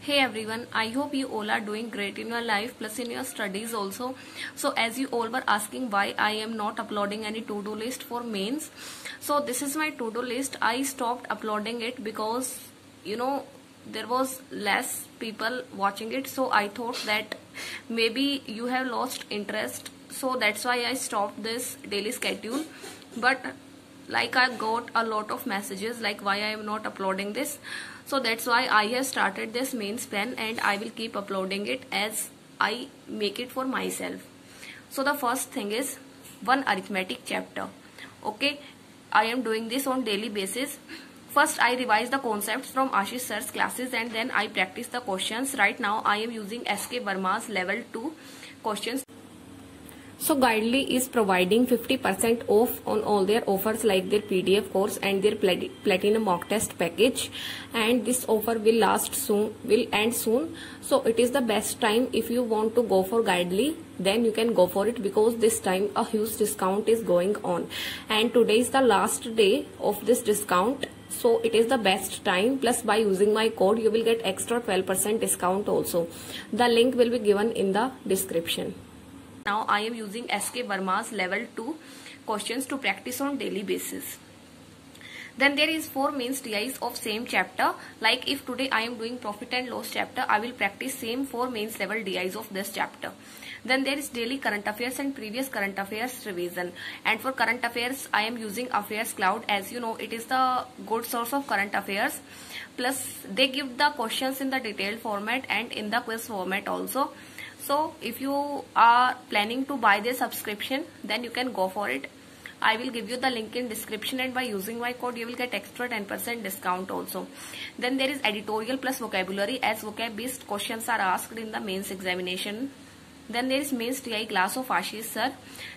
Hey everyone, I hope you all are doing great in your life plus in your studies also. So as you all were asking why I am not uploading any to-do list for mains. So this is my to-do list. I stopped uploading it because there was less people watching it. So I thought that maybe you have lost interest. So that's why I stopped this daily schedule. But like I got a lot of messages like why I am not uploading this. So that's why I have started this mains plan and I will keep uploading it as I make it for myself. So the first thing is one arithmetic chapter. Okay, I am doing this on daily basis. First I revise the concepts from Ashish sir's classes and then I practice the questions. Right now I am using SK Verma's level 2 questions. So Guidely is providing 50% off on all their offers like their PDF course and their platinum mock test package, and this offer will end soon. So it is the best time if you want to go for Guidely, then you can go for it because this time a huge discount is going on and today is the last day of this discount. So it is the best time, plus by using my code you will get extra 12% discount also. The link will be given in the description. Now I am using SK Verma's level 2 questions to practice on daily basis. Then there is 4 mains TIs of same chapter. Like if today I am doing profit and loss chapter, I will practice same 4 mains level DIs of this chapter. Then there is daily current affairs and previous current affairs revision. And for current affairs, I am using Affairs Cloud. As you know, it is the good source of current affairs. Plus they give the questions in the detailed format and in the quiz format also. So if you are planning to buy their subscription, then you can go for it. I will give you the link in description and by using my code you will get extra 10% discount also. Then there is editorial plus vocabulary as vocab based questions are asked in the mains examination. Then there is mains TI class of Ashish sir.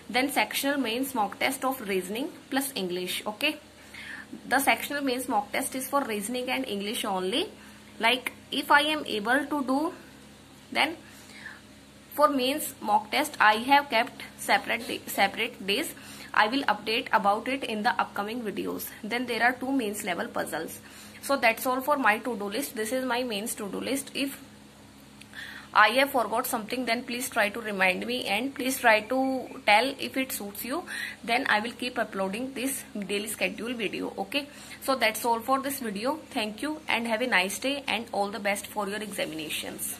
Then sectional mains mock test of reasoning plus English. Okay. The sectional mains mock test is for reasoning and English only. Like if I am able to do, then for mains mock test, I have kept separate days. I will update about it in the upcoming videos. Then there are 2 mains level puzzles. So that's all for my to-do list. This is my mains to-do list. If I have forgot something, then please try to remind me and please try to tell if it suits you. Then I will keep uploading this daily schedule video. Okay. So that's all for this video. Thank you and have a nice day and all the best for your examinations.